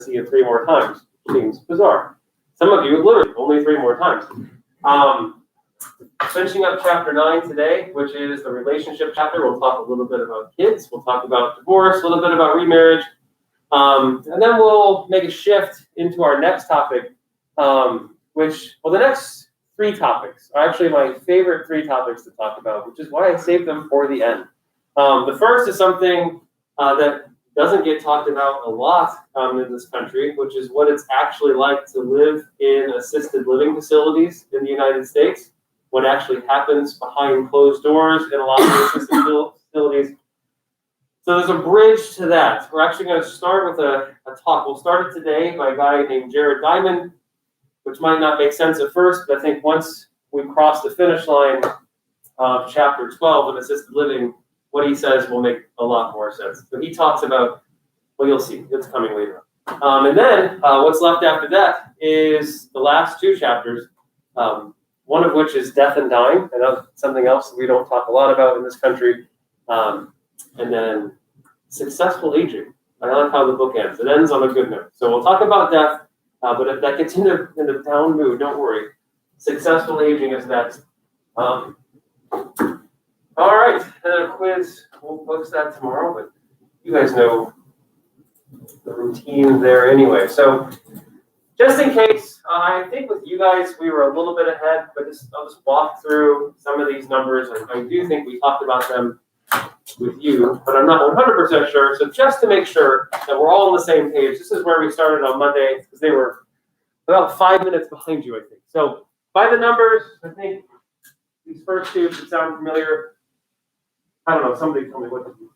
see it 3 more times. Seems bizarre. Some of you literally only 3 more times. Finishing up chapter 9 today, which is the relationship chapter. We'll talk a little bit about kids. We'll talk about divorce, a little bit about remarriage. And then we'll make a shift into our next topic, the next 3 topics are actually my favorite 3 topics to talk about, which is why I saved them for the end. The first is something that doesn't get talked about a lot in this country, which is what it's actually like to live in assisted living facilities in the United States, what actually happens behind closed doors in a lot of the assisted facilities. So there's a bridge to that. We're actually going to start with a talk. We'll start it today by a guy named Jared Diamond, which might not make sense at first, but I think once we cross the finish line of chapter 12 of assisted living, what he says will make a lot more sense. So he talks about, well, you'll see, it's coming later. And then what's left after that is the last 2 chapters, one of which is death and dying, and that's something else that we don't talk a lot about in this country. And then successful aging. I like how the book ends. It ends on a good note. So we'll talk about death, but if that gets in the down mood, don't worry. Successful aging is next. All right, and then a quiz. We'll post that tomorrow, but you guys know the routine there anyway. So just in case, I think with you guys, we were a little bit ahead, but I'll just walk through some of these numbers. I do think we talked about them with you, but I'm not 100% sure. So just to make sure that we're all on the same page, this is where we started on Monday, because they were about 5 minutes behind you, I think. So by the numbers, I think these first 2 should sound familiar. I don't know, somebody tell me what to do.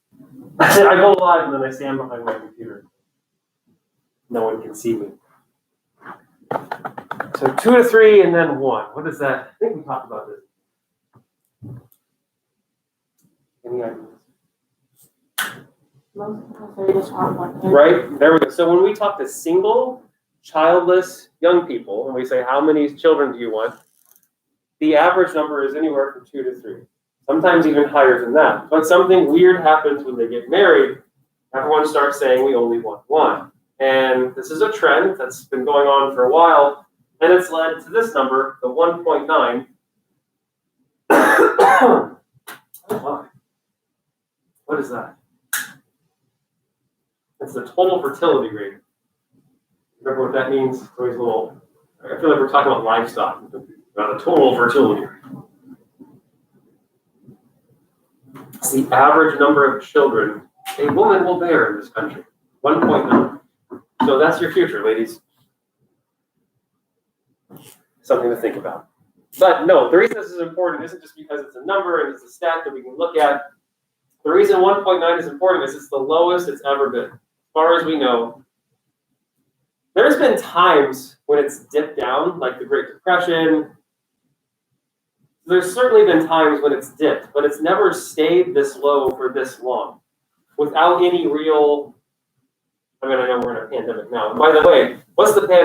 I go live and then I stand behind my computer. No one can see me. So 2 to 3 and then 1. What is that? I think we talked about this. Any ideas? Right? There we go. So when we talk to single, childless young people, and we say, how many children do you want? The average number is anywhere from 2 to 3. Sometimes even higher than that. But something weird happens when they get married. Everyone starts saying we only want 1. And this is a trend that's been going on for a while, and it's led to this number, the 1.9. Oh my. What is that? It's the total fertility rate. Remember what that means? It's always a little, I feel like we're talking about livestock, about the total fertility rate. It's the average number of children a woman will bear in this country, 1.9. So that's your future, ladies. Something to think about. But no, the reason this is important isn't just because it's a number and it's a stat that we can look at. The reason 1.9 is important is it's the lowest it's ever been. As far as we know, there's been times when it's dipped down, like the Great Depression. There's certainly been times when it's dipped, but it's never stayed this low for this long without any real, I mean, I know we're in a pandemic now. And by the way,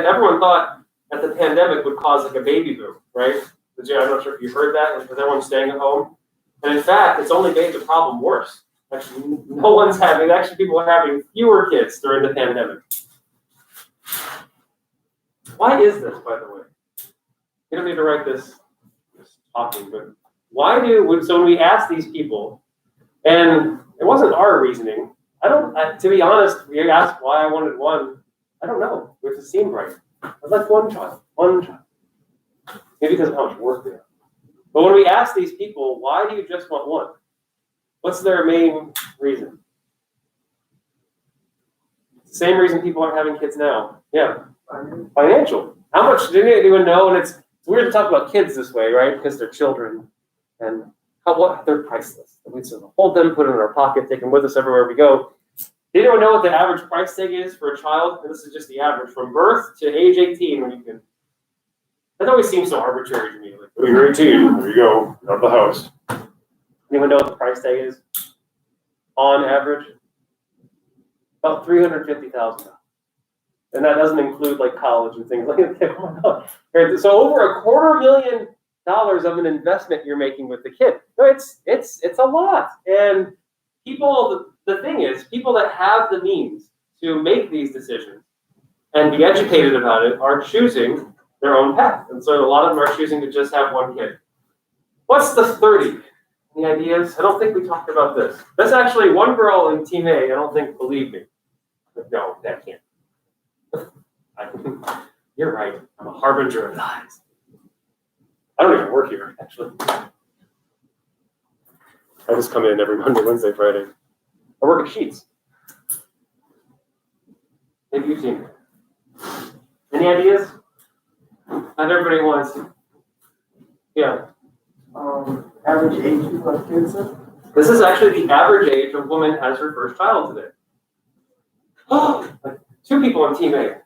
everyone thought that the pandemic would cause like a baby boom, right? I'm not sure if you heard that, because everyone's staying at home. And in fact, it's only made the problem worse. Actually, people are having fewer kids during the pandemic. Why is this, by the way? You don't need to write this talking, but so when we ask these people, and it wasn't our reasoning, to be honest, we asked why I wanted 1, I don't know, it just seemed right. I'd like one child. Maybe because of how much work they have. But when we ask these people, why do you just want 1? What's their main reason? It's the same reason people aren't having kids now. Yeah. Financial. How much did anyone know? And it's weird to talk about kids this way, right? Because they're children. And they're priceless. We sort of hold them, put them in our pocket, take them with us everywhere we go. Did anyone know what the average price tag is for a child? And this is just the average from birth to age 18 when you can. That always seems so arbitrary to me. Like, oh, you're 18, there you go, out of the house. Anyone know what the price tag is? On average? About $350,000. And that doesn't include like college and things like that. So over $250,000 of an investment you're making with the kid. No, it's a lot. And people, the thing is, people that have the means to make these decisions and be educated about it are choosing their own path. And so a lot of them are choosing to just have one kid. What's the 30? Any ideas? I don't think we talked about this. That's actually one girl in Team A, I don't think believed me. But no, that can't. You're right. I'm a harbinger of lies. I don't even work here, actually. I just come in every Monday, Wednesday, Friday. I work at Sheets. Maybe you've seen it. Any ideas? Not everybody wants to. Yeah. Average age of like kids. This is actually the average age a woman has her first child today. Oh, like 2 people on Team A.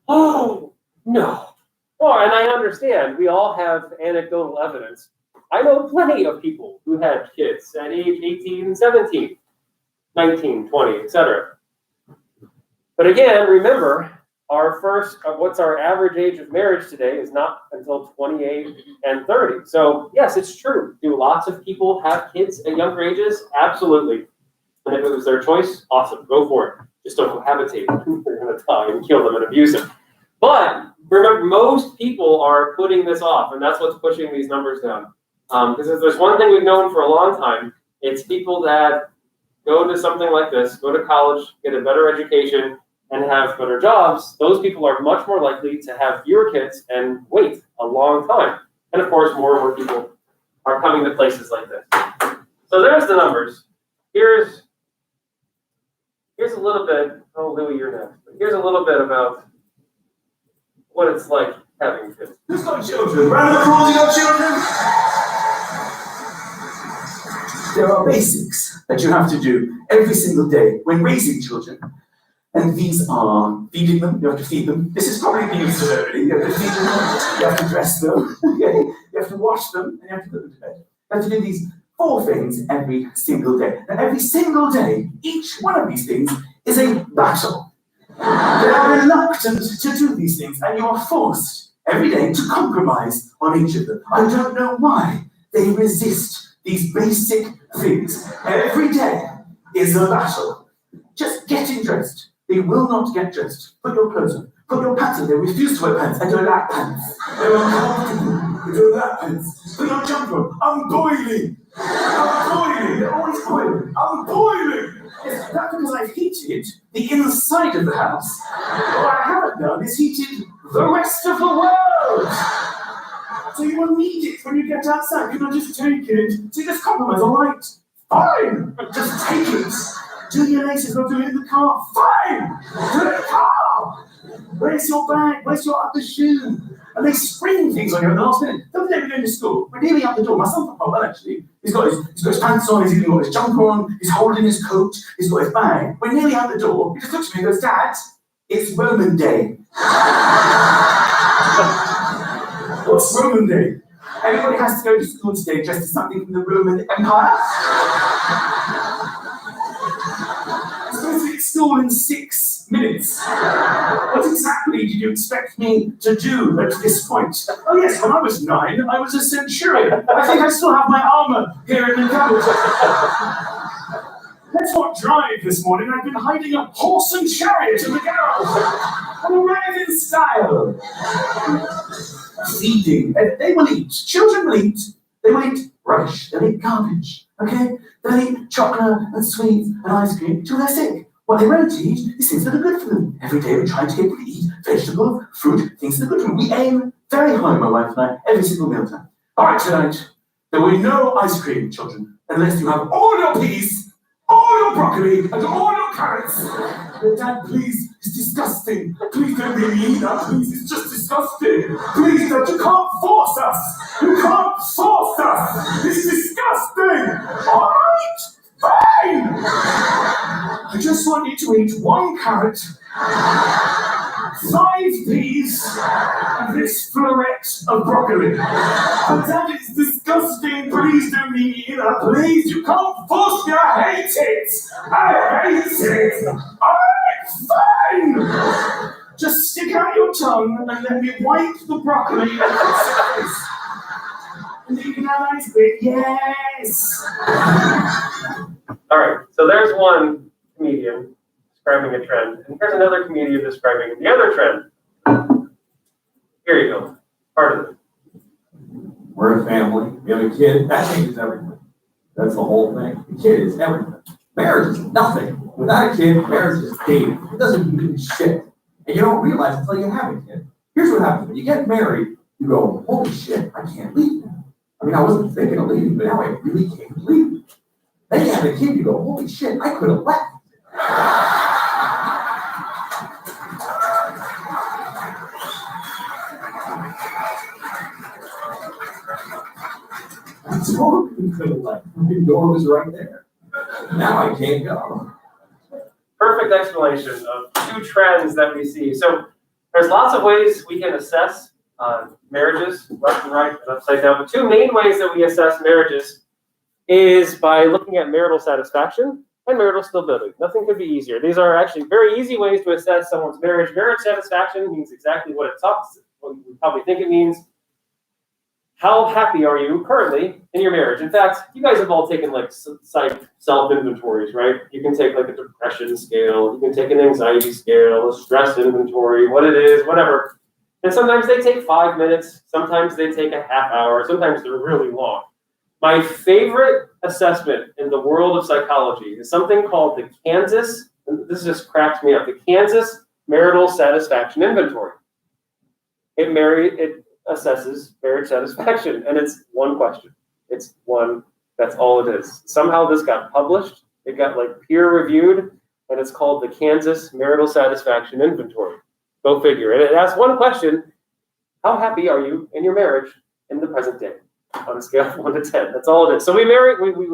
Oh, no. Oh, and I understand. We all have anecdotal evidence. I know plenty of people who had kids at age 18, 17, 19, 20, etc. But again, remember, what's our average age of marriage today is not until 28 and 30. So yes, it's true. Do lots of people have kids at younger ages? Absolutely. And if it was their choice, awesome, go for it. Just don't cohabitate. They're going to die and kill them and abuse them. But remember, most people are putting this off, and that's what's pushing these numbers down. Because if there's one thing we've known for a long time, it's people that go to something like this, go to college, get a better education, and have better jobs. Those people are much more likely to have fewer kids and wait a long time. And of course, more and more people are coming to places like this. So there's the numbers. Here's a little bit. Oh, Louis, you're next. But here's a little bit about what it's like having kids. Who's got children? Round of applause, you got children? There are basics that you have to do every single day when raising children. And these are feeding them, you have to feed them. This is probably being used already. You have to feed them, you have to dress them, okay? You have to wash them, and you have to put them to bed. You have to do these 4 things every single day. And every single day, each one of these things is a battle. They are reluctant to do these things, and you are forced every day to compromise on each of them. I don't know why they resist these basic things. Every day is a battle. Just getting dressed. They will not get dressed. Put your clothes on. Put your pants on. They refuse to wear pants. I don't like pants. They're uncomfortable. I don't like pants. Put your jumper on. I'm boiling. I'm boiling. They're always boiling. I'm boiling. Yes, that's because I've heated the inside of the house. What I haven't done is heated the rest of the world. So you will need it when you get outside. You will just take it. So you just compromise. All right. Fine. Just take it. Do your laces, not do it in the car. Fine! Do it in the car! Where's your bag? Where's your other shoe? And they spring things on you at the last minute. The other day we're going to school. We're nearly out the door. My son thought quite well, actually. He's got his pants on, he's even got his jumper on, he's holding his coat, he's got his bag. We're nearly out the door. He just looks at me and goes, Dad, it's Roman Day. What's Roman Day? Everybody has to go to school today dressed as something from the Roman Empire. School in 6 minutes. What exactly did you expect me to do at this point? Oh yes, when I was 9, I was a centurion. I think I still have my armor here in the cupboard. Let's not drive this morning. I've been hiding a horse and chariot in the garage. I'm arriving in style. Feeding. They will eat. Children will eat. They will eat rubbish. They'll eat garbage. Okay? They'll eat chocolate and sweets and ice cream till they're sick. What they won't eat is things that are good for them. Every day we try to get them to eat vegetables, fruit, things that are good for them. We aim very high, my wife and I, every single mealtime. All right, tonight, there will be no ice cream, children, unless you have all your peas, all your broccoli, and all your carrots. But Dad, please, it's disgusting. Please don't make me eat that, please, it's just disgusting. Please, Dad, you can't force us. You can't force us. It's disgusting. All right, fine. I just want you to eat 1 carrot, 5 peas, and this floret of broccoli. But Dad, it's disgusting. Please don't make me eat that. Please, you can't force me. I hate it. I hate it. Alright, fine. Just stick out your tongue and let me wipe the broccoli off its face. And then you can have ice cream. Yes. All right, so there's one comedian describing a trend, and here's another comedian describing the other trend. Here you go. Part of it. We're a family. We have a kid. That changes everything. That's the whole thing. The kid is everything. Marriage is nothing. Without a kid, marriage is dating. It doesn't mean shit. And you don't realize until you have a kid. Here's what happens. When you get married, you go, holy shit, I can't leave now. I mean, I wasn't thinking of leaving, but now I really can't leave. Then you have a kid, you go, holy shit, I could have left. I told you could have left. The door was right there. Now I can't go. Perfect explanation of two trends that we see. So there's lots of ways we can assess marriages, left and right, and upside down. But two main ways that we assess marriages is by looking at marital satisfaction and marital stability. Nothing could be easier. These are actually very easy ways to assess someone's marriage. Marriage satisfaction means exactly what what you probably think it means. How happy are you currently in your marriage? In fact, you guys have all taken like self-inventories, right? You can take like a depression scale, you can take an anxiety scale, a stress inventory, what it is, whatever. And sometimes they take 5 minutes, sometimes they take a half hour, sometimes they're really long. My favorite assessment in the world of psychology is something called the Kansas, and this just cracks me up, the Kansas Marital Satisfaction Inventory. It assesses marriage satisfaction, and it's one question. It's one, that's all it is. Somehow this got published, it got like peer reviewed, and it's called the Kansas Marital Satisfaction Inventory. Go figure. And it asks one question: how happy are you in your marriage in the present day? On a scale of 1 to 10. That's all it is. So we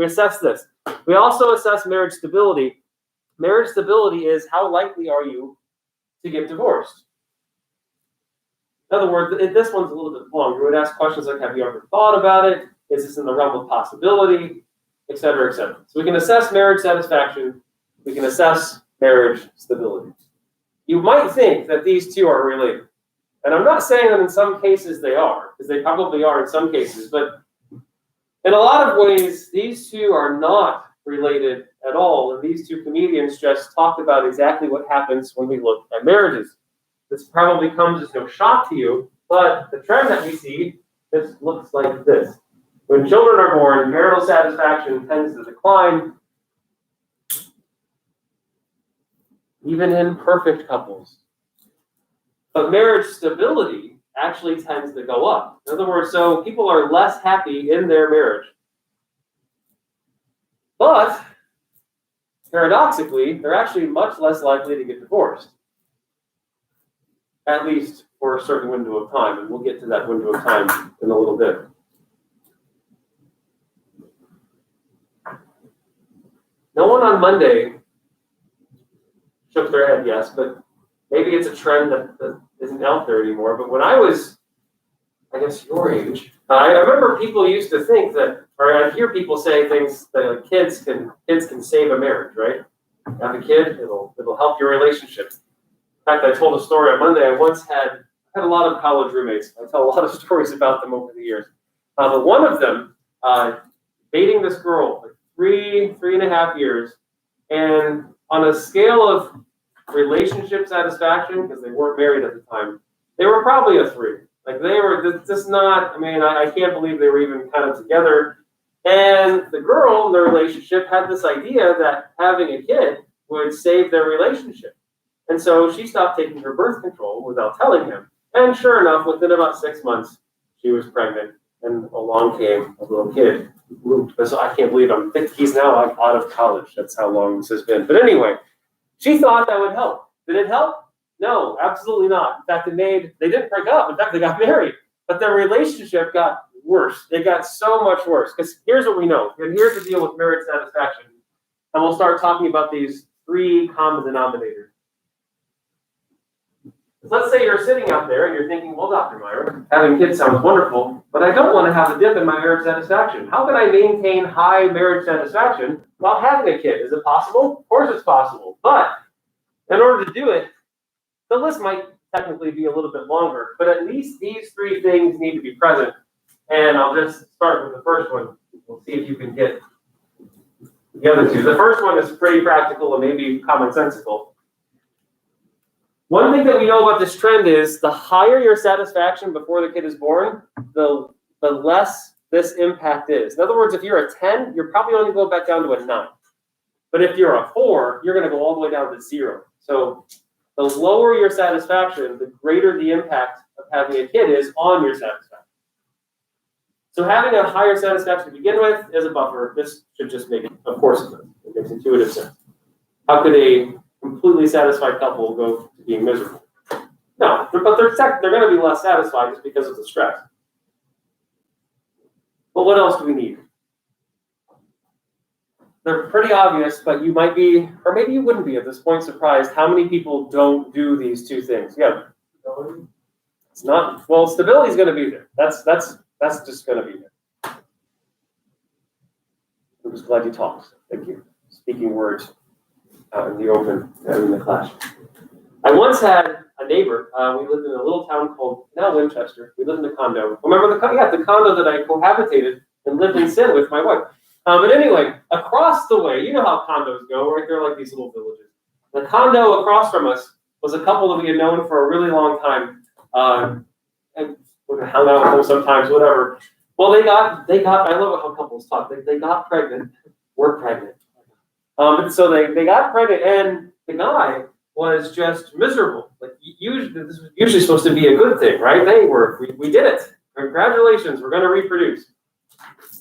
assess this. We also assess marriage stability. Marriage stability is how likely are you to get divorced? In other words, this one's a little bit longer. We would ask questions like, have you ever thought about it? Is this in the realm of possibility? Et cetera, et cetera. So we can assess marriage satisfaction. We can assess marriage stability. You might think that these two are related. And I'm not saying that in some cases they are, because they probably are in some cases, but in a lot of ways, these two are not related at all. And these two comedians just talked about exactly what happens when we look at marriages. This probably comes as no shock to you, but the trend that we see, this looks like this. When children are born, marital satisfaction tends to decline, even in perfect couples. But marriage stability actually tends to go up. In other words, so people are less happy in their marriage. But paradoxically, they're actually much less likely to get divorced. At least for a certain window of time, and we'll get to that window of time in a little bit. No one on Monday shook their head yes, but maybe it's a trend that isn't out there anymore. But when I was, I guess, your age, I remember people used to think that, or I'd hear people say things that kids can save a marriage, right? Have a kid, it'll help your relationship. In fact, I told a story on Monday. I once had a lot of college roommates. I tell a lot of stories about them over the years. But one of them, dating this girl for 3.5 years, and on a scale of relationship satisfaction, because they weren't married at the time, they were probably a 3. Like they were just not, I can't believe they were even kind of together. And the girl in the relationship had this idea that having a kid would save their relationship. And so she stopped taking her birth control without telling him. And sure enough, within about 6 months, she was pregnant, and along came a little kid. So I can't believe he's now out of college. That's how long this has been. But anyway, she thought that would help. Did it help? No, absolutely not. In fact, they didn't break up. In fact, they got married. But their relationship got worse. It got so much worse. Because here's what we know. And here's the deal with marriage satisfaction. And we'll start talking about these 3 common denominators. Let's say you're sitting out there and you're thinking, well, Dr. Meyer, having kids sounds wonderful, but I don't want to have a dip in my marriage satisfaction. How can I maintain high marriage satisfaction while having a kid? Is it possible? Of course it's possible. But in order to do it, the list might technically be a little bit longer, but at least these 3 things need to be present. And I'll just start with the first one. We'll see if you can get the other 2. The first one is pretty practical and maybe commonsensical. One thing that we know about this trend is the higher your satisfaction before the kid is born, the less this impact is. In other words, if you're a 10, you're probably only going back down to a 9. But if you're a 4, you're going to go all the way down to 0. So the lower your satisfaction, the greater the impact of having a kid is on your satisfaction. So having a higher satisfaction to begin with is a buffer. This should just make it, of course it does. It makes intuitive sense. How could a completely satisfied couple go to being miserable? No, but they're going to be less satisfied just because of the stress. But what else do we need? They're pretty obvious, but you might be, or maybe you wouldn't be at this point, surprised how many people don't do these two things. Yeah. It's not, well, stability is going to be there. That's just going to be there. I'm just glad you talked. Thank you. Speaking words out in the open, in the clash. I once had a neighbor. We lived in a little town called now Winchester. We lived in a condo. Remember the condo that I cohabitated and lived in sin with my wife. But anyway, across the way, you know how condos go, right? They're like these little villages. The condo across from us was a couple that we had known for a really long time. And we hung out with them sometimes, whatever. Well, they got. I love how couples talk. They got pregnant. We're pregnant. So they got pregnant, and the guy was just miserable. Like usually, this was usually supposed to be a good thing, right? We did it. Congratulations, we're going to reproduce.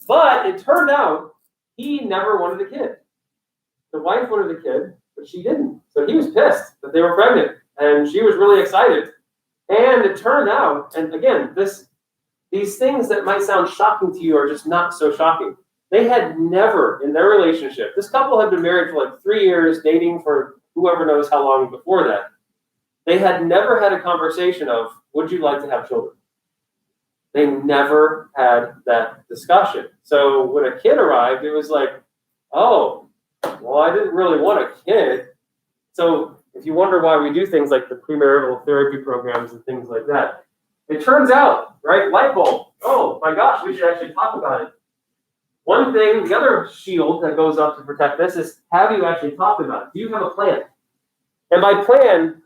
But it turned out he never wanted a kid. The wife wanted a kid, but she didn't. So he was pissed that they were pregnant, and she was really excited. And it turned out, and again, these things that might sound shocking to you are just not so shocking. They had never, in their relationship, this couple had been married for like 3 years, dating for whoever knows how long before that. They had never had a conversation of, would you like to have children? They never had that discussion. So when a kid arrived, it was like, oh, well, I didn't really want a kid. So if you wonder why we do things like the premarital therapy programs and things like that, it turns out, right, light bulb, oh my gosh, we should actually talk about it. One thing, the other shield that goes up to protect this is, have you actually talked about it? Do you have a plan? And by plan,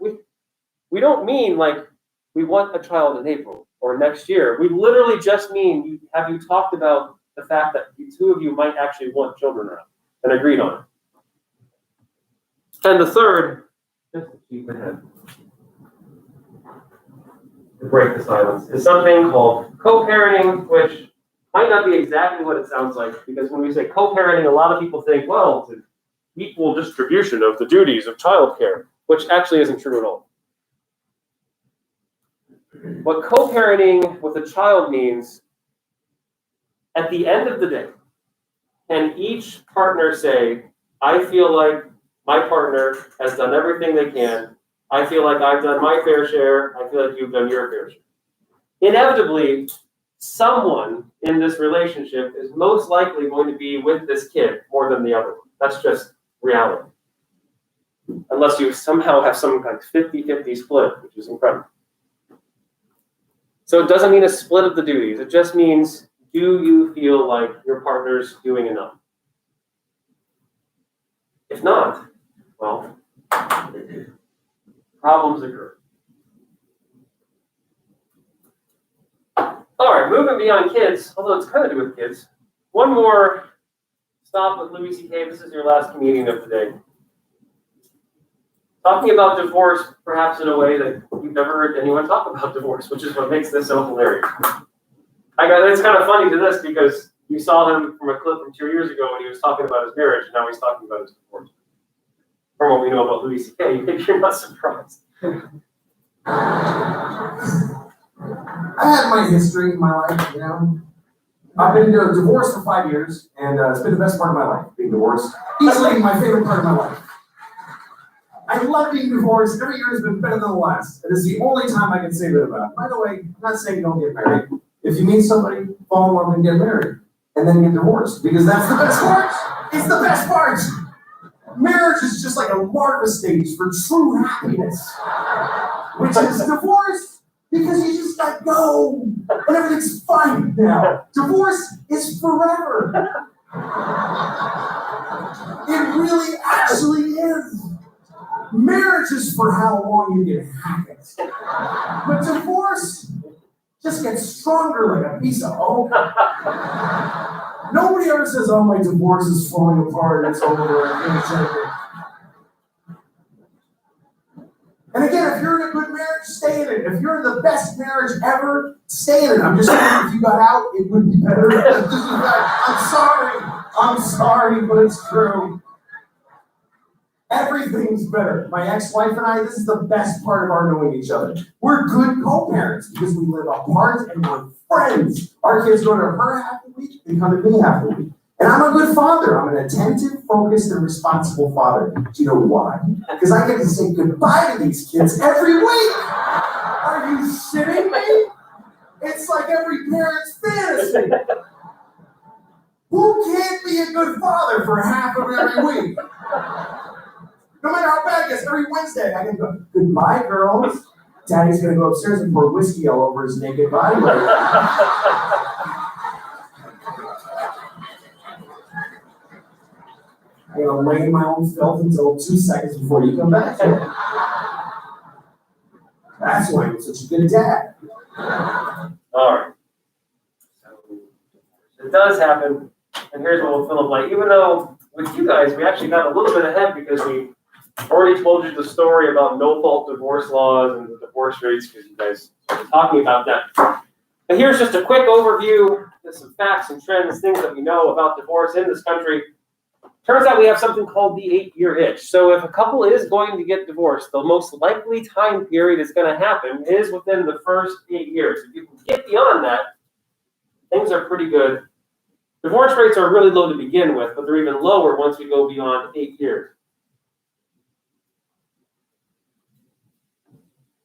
we don't mean like we want a child in April or next year. We literally just mean, have you talked about the fact that the two of you might actually want children around and agreed on it? And the third, just to keep ahead, to break the silence, is something called co-parenting, which might not be exactly what it sounds like, because when we say co-parenting, a lot of people think, well, it's an equal distribution of the duties of childcare, which actually isn't true at all. What co-parenting with a child means, at the end of the day, can each partner say, I feel like my partner has done everything they can. I feel like I've done my fair share. I feel like you've done your fair share. Inevitably, someone in this relationship is most likely going to be with this kid more than the other one. That's just reality. Unless you somehow have some kind of 50-50 split, which is incredible. So it doesn't mean a split of the duties. It just means, do you feel like your partner's doing enough? If not, well, problems occur. All right, moving beyond kids, although it's kind of to do with kids. One more stop with Louis C.K. This is your last comedian of the day. Talking about divorce, perhaps in a way that you've never heard anyone talk about divorce, which is what makes this so hilarious. It's kind of funny to this because you saw him from a clip from 2 years ago when he was talking about his marriage, and now he's talking about his divorce. From what we know about Louis C.K., you're not surprised. I had my history in my life, you know. I've been divorced for 5 years, and it's been the best part of my life, being divorced. Easily my favorite part of my life. I love being divorced. Every year has been better than the last. It is the only time I can say that about it. By the way, I'm not saying don't get married. If you meet somebody, fall in love and get married, and then get divorced, because that's the best part. It's the best part. Marriage is just like a martyr stage for true happiness, which is divorce, because you just let go, and everything's fine now. Divorce is forever. It really actually is. Marriage is for how long you can hack it. But divorce just gets stronger like a piece of oak. Nobody ever says, oh, my divorce is falling apart, it's over, I can't take it. And again, if you're in a good marriage, stay in it. If you're in the best marriage ever, stay in it. I'm just saying, if you got out, it would be better. I'm sorry, but it's true. Everything's better. My ex-wife and I, this is the best part of our knowing each other. We're good co-parents because we live apart and we're friends. Our kids go to her half the week and come to me half the week. And I'm a good father. I'm an attentive, focused, and responsible father. Do you know why? Because I get to say goodbye to these kids every week. Are you shitting me? It's like every parent's fantasy. Who can't be a good father for half of every week? No matter how bad it gets, every Wednesday I can go, goodbye, girls. Daddy's gonna go upstairs and pour whiskey all over his naked body. I gotta lay in my own filth until 2 seconds before you come back here. That's why I'm such a good dad. All right. So it does happen, and here's what we'll fill up like. Even though with you guys, we actually got a little bit ahead because we already told you the story about no-fault divorce laws and the divorce rates because you guys started talking about that. But here's just a quick overview. There's some facts and trends, things that we know about divorce in this country. Turns out we have something called the 8-year itch. So if a couple is going to get divorced, the most likely time period it's going to happen is within the first 8 years. If you can get beyond that, things are pretty good. Divorce rates are really low to begin with, but they're even lower once we go beyond 8 years.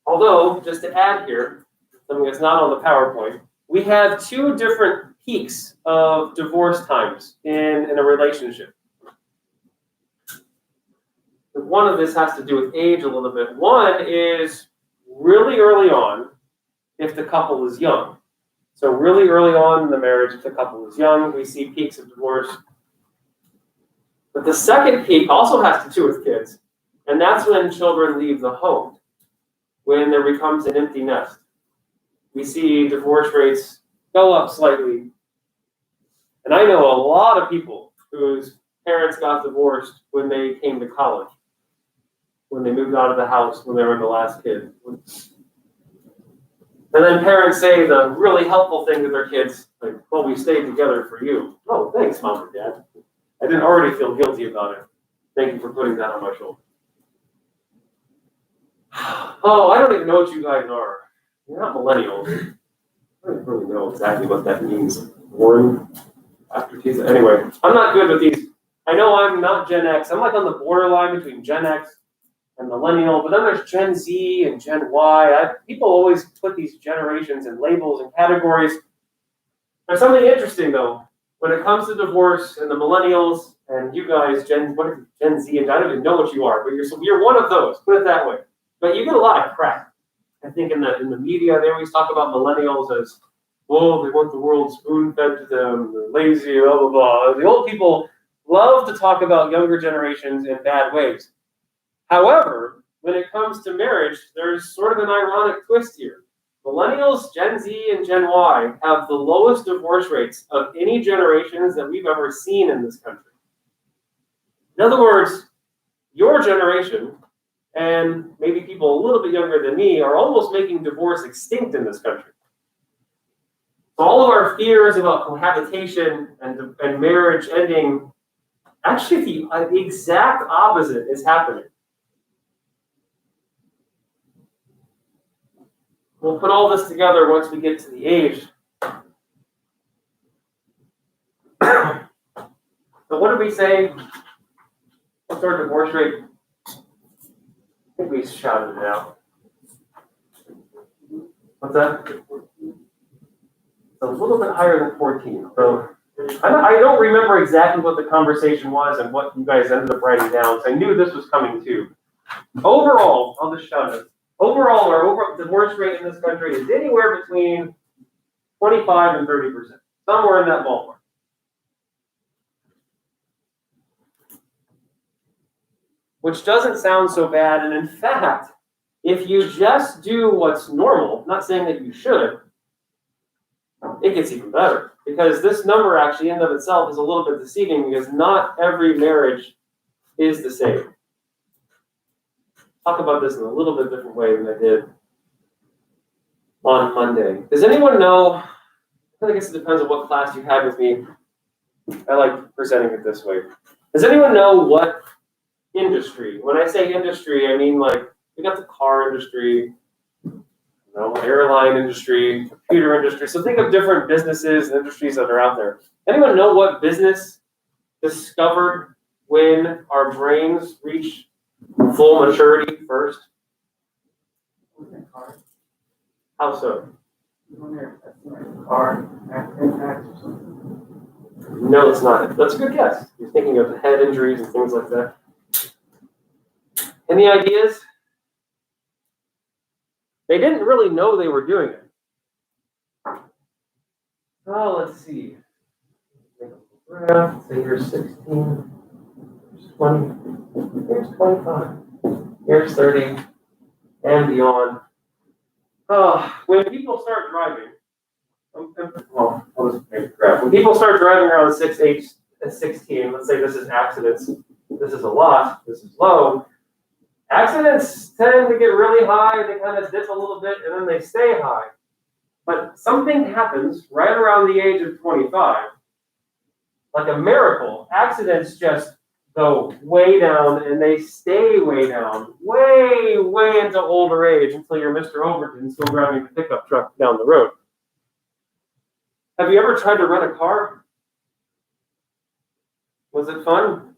Although, just to add here, something that's not on the PowerPoint, we have 2 different peaks of divorce times in a relationship. One of this has to do with age a little bit. One is really early on if the couple is young. So really early on in the marriage, if the couple is young, we see peaks of divorce. But the second peak also has to do with kids. And that's when children leave the home, when there becomes an empty nest. We see divorce rates go up slightly. And I know a lot of people whose parents got divorced when they came to college, when they moved out of the house, when they were the last kid. And then parents say the really helpful thing to their kids, like, well, we stayed together for you. Oh, thanks, Mom and Dad. I didn't already feel guilty about it. Thank you for putting that on my shoulder. Oh, I don't even know what you guys are. You're not millennials. I don't really know exactly what that means. Born after teeth. Anyway, I'm not good with these. I know I'm not Gen X. I'm like on the borderline between Gen X and millennial, but then there's Gen Z and Gen Y. People always put these generations in labels and categories. There's something interesting though. When it comes to divorce and the millennials and you guys, Gen Z, and I don't even know what you are, but you're one of those. Put it that way. But you get a lot of crap. I think in the media they always talk about millennials as, oh, they want the world spoon-fed to them, they're lazy, blah, blah, blah. The old people love to talk about younger generations in bad ways. However, when it comes to marriage, there's sort of an ironic twist here. Millennials, Gen Z, and Gen Y have the lowest divorce rates of any generations that we've ever seen in this country. In other words, your generation, and maybe people a little bit younger than me, are almost making divorce extinct in this country. So all of our fears about cohabitation and marriage ending, actually the exact opposite is happening. We'll put all this together once we get to the age. So what did we say? What's our divorce rate? I think we shouted it out. What's that? It's a little bit higher than 14. So I don't remember exactly what the conversation was and what you guys ended up writing down. So I knew this was coming too. Overall, I'll just shout it. Overall, our divorce rate in this country is anywhere between 25 and 30%, somewhere in that ballpark. which doesn't sound so bad. And in fact, if you just do what's normal, not saying that you should, it gets even better. Because this number actually in and of itself is a little bit deceiving because not every marriage is the same. Talk about this in a little bit different way than I did on Monday. Does anyone know, I guess it depends on what class you had with me. I like presenting it this way. Does anyone know what industry, when I say industry, I mean like, we got the car industry, airline industry, computer industry. So think of different businesses and industries that are out there. Anyone know what business discovered when our brains reach full maturity first? How so? Car, impact or something. No, it's not. That's a good guess. You're thinking of head injuries and things like that. Any ideas? They didn't really know they were doing it. Oh, let's see. Say here's 16, here's 20, here's 25, here's 30, and beyond. Oh, when people start driving, well, I'll just make a graph. When people start driving around 16, let's say this is accidents, this is a lot, this is low. Accidents tend to get really high, they kind of dip a little bit, and then they stay high. But something happens right around the age of 25, like a miracle. Accidents just go way down, and they stay way down, way into older age until you're Mr. Overton still driving a pickup truck down the road. Have you ever tried to rent a car? Was it fun?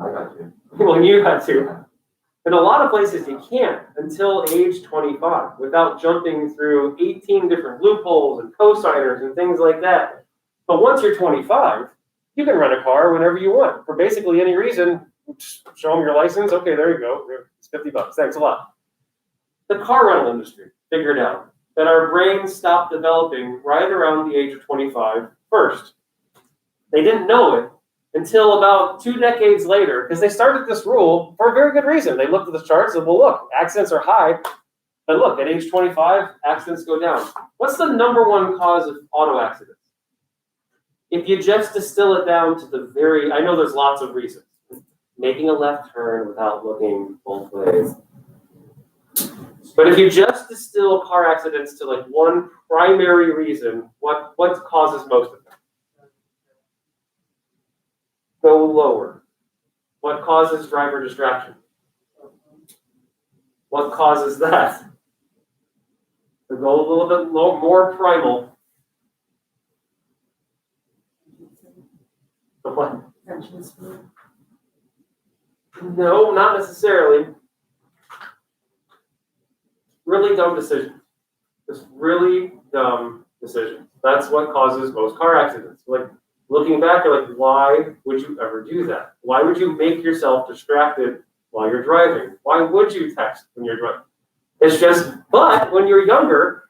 I got you. Well, you had to. In a lot of places, you can't until age 25 without jumping through 18 different loopholes and cosigners and things like that. But once you're 25, you can rent a car whenever you want for basically any reason. Just show them your license. Okay, there you go. It's $50. Thanks a lot. The car rental industry figured out that our brains stopped developing right around the age of 25 first. They didn't know it until about 2 decades later, because they started this rule for a very good reason. They looked at the charts and, well, look, accidents are high, but look, at age 25, accidents go down. What's the number one cause of auto accidents? If you just distill it down to the very, I know there's lots of reasons. Making a left turn without looking both ways. But if you just distill car accidents to like one primary reason, what causes most of them? Go lower. What causes driver distraction? What causes that? To go a little bit more primal. The what? Attention speed. No, not necessarily. Really dumb decisions. Just really dumb decisions. That's what causes most car accidents. Like, looking back, you're like, why would you ever do that? Why would you make yourself distracted while you're driving? Why would you text when you're driving? It's just, but when you're younger,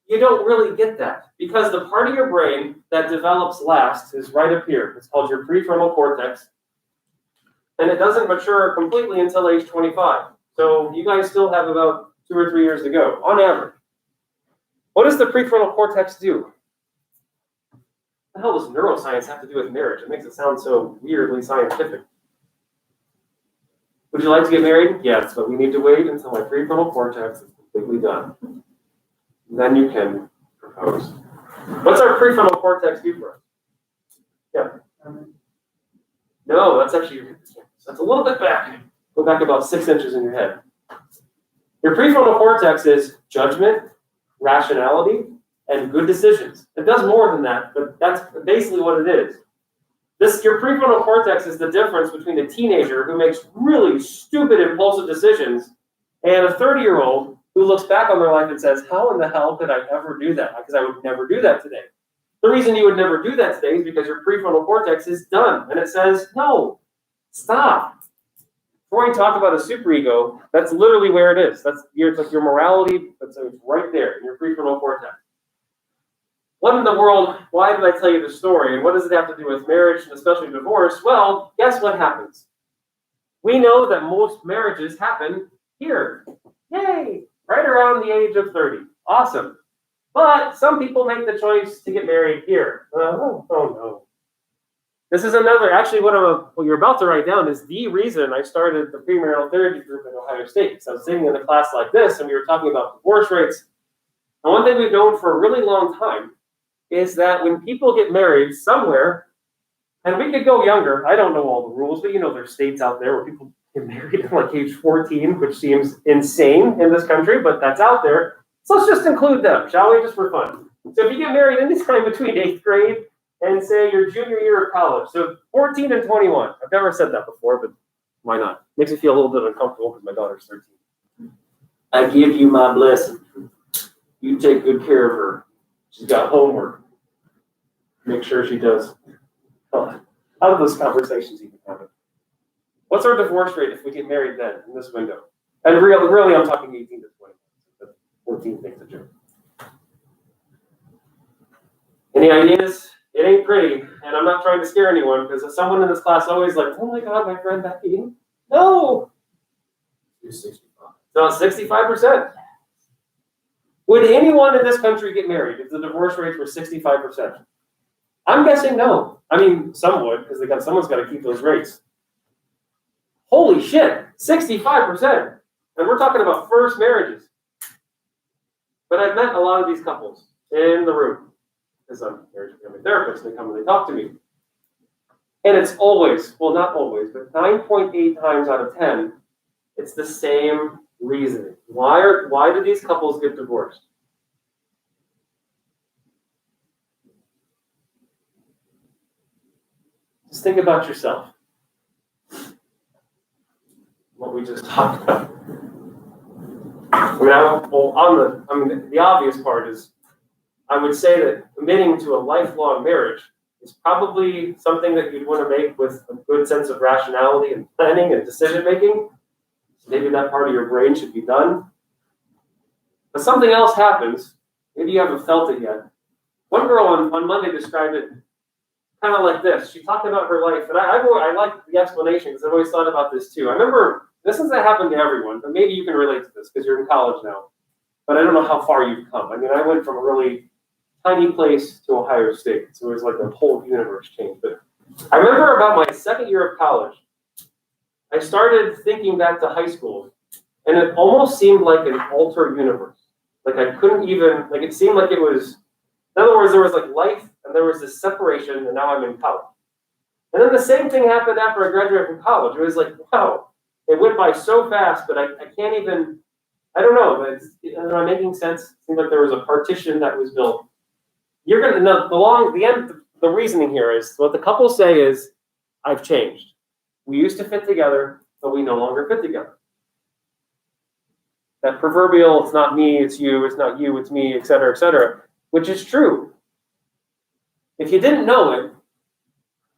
you don't really get that because the part of your brain that develops last is right up here. It's called your prefrontal cortex. And it doesn't mature completely until age 25. So you guys still have about 2 or 3 years to go, on average. What does the prefrontal cortex do? What the hell does neuroscience have to do with marriage? It makes it sound so weirdly scientific. Would you like to get married? Yes, but we need to wait until my prefrontal cortex is completely done. Then you can propose. What's our prefrontal cortex do for us? Yeah. No, that's actually, that's a little bit back. Go back about 6 inches in your head. Your prefrontal cortex is judgment, rationality, and good decisions. It does more than that, but that's basically what it is. Your prefrontal cortex is the difference between a teenager who makes really stupid, impulsive decisions and a 30-year-old who looks back on their life and says, how in the hell could I ever do that? Because I would never do that today. The reason you would never do that today is because your prefrontal cortex is done. And it says, no, stop. Before we talk about a superego, that's literally where it is. It's like your morality, it's right there in your prefrontal cortex. What in the world, why did I tell you this story? And what does it have to do with marriage and especially divorce? Well, guess what happens? We know that most marriages happen here. Yay! Right around the age of 30. Awesome. But some people make the choice to get married here. Oh no. This is actually what you're about to write down is the reason I started the premarital therapy group at Ohio State. So I was sitting in a class like this and we were talking about divorce rates. And one thing we've known for a really long time is that when people get married somewhere, and we could go younger, I don't know all the rules, but there's states out there where people get married at like age 14, which seems insane in this country, but that's out there. So let's just include them, shall we, just for fun. So if you get married anytime between 8th grade and say your junior year of college, so 14 and 21. I've never said that before, but why not? Makes me feel a little bit uncomfortable because my daughter's 13. I give you my blessing. You take good care of her. She's got homework. Make sure she does. How do those conversations even happen? What's our divorce rate if we get married then, in this window? And really I'm talking 18 to 20. 14 things a joke. Any ideas? It ain't pretty, and I'm not trying to scare anyone because someone in this class always like, oh my God, my friend Becky. No. You're 65. No, 65%. Would anyone in this country get married if the divorce rates were 65%? I'm guessing no. I mean, some would because someone's got to keep those rates. Holy shit, 65%, and we're talking about first marriages. But I've met a lot of these couples in the room because I'm a marriage and family therapist and they come and they talk to me. And it's always, well, not always, but 9.8 times out of 10, it's the same reasoning. Why do these couples get divorced? Just think about yourself. What we just talked about. The obvious part is, I would say that committing to a lifelong marriage is probably something that you'd want to make with a good sense of rationality and planning and decision making. So maybe that part of your brain should be done. But something else happens. Maybe you haven't felt it yet. One girl on Monday described it kind of like this. She talked about her life, and I like the explanation because I've always thought about this too. I remember, this doesn't happen to everyone, but maybe you can relate to this because you're in college now. But I don't know how far you've come. I mean, I went from a really tiny place to Ohio State, so it was like the whole universe changed. But I remember about my second year of college, I started thinking back to high school, and it almost seemed like an alter universe. Like I couldn't even, like it seemed like it was, in other words, there was like life, and there was this separation, and now I'm in college. And then the same thing happened after I graduated from college. It was like, wow, it went by so fast, but I can't even, I don't know, am I making sense? It seems like there was a partition that was built. You're going to know, the reasoning here is, what the couples say is, I've changed. We used to fit together, but we no longer fit together. That proverbial, it's not me, it's you, it's not you, it's me, et cetera, which is true. If you didn't know it,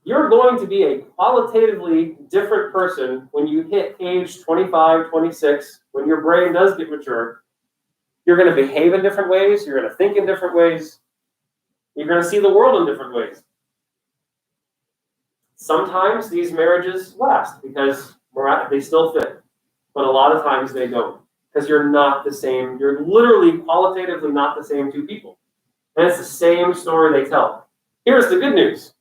you're going to be a qualitatively different person when you hit age 25, 26, when your brain does get mature. You're going to behave in different ways, you're going to think in different ways, you're going to see the world in different ways. Sometimes these marriages last because they still fit, but a lot of times they don't because you're not the same. You're literally qualitatively not the same two people. And it's the same story they tell. Here's the good news.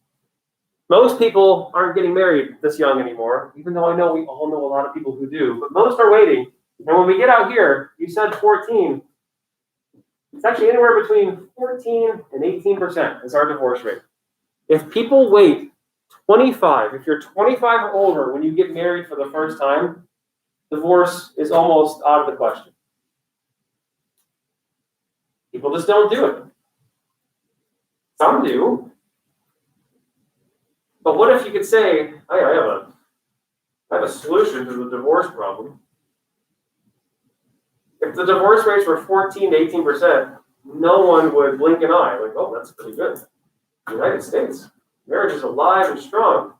Most people aren't getting married this young anymore, even though I know we all know a lot of people who do, but most are waiting. And when we get out here, you said 14. It's actually anywhere between 14 and 18% is our divorce rate. If people wait 25, if you're 25 or older when you get married for the first time, divorce is almost out of the question. People just don't do it. Some do. But what if you could say, hey, I have a solution to the divorce problem. If the divorce rates were 14 to 18%, no one would blink an eye. Like, oh, that's pretty good. The United States, marriage is alive and strong.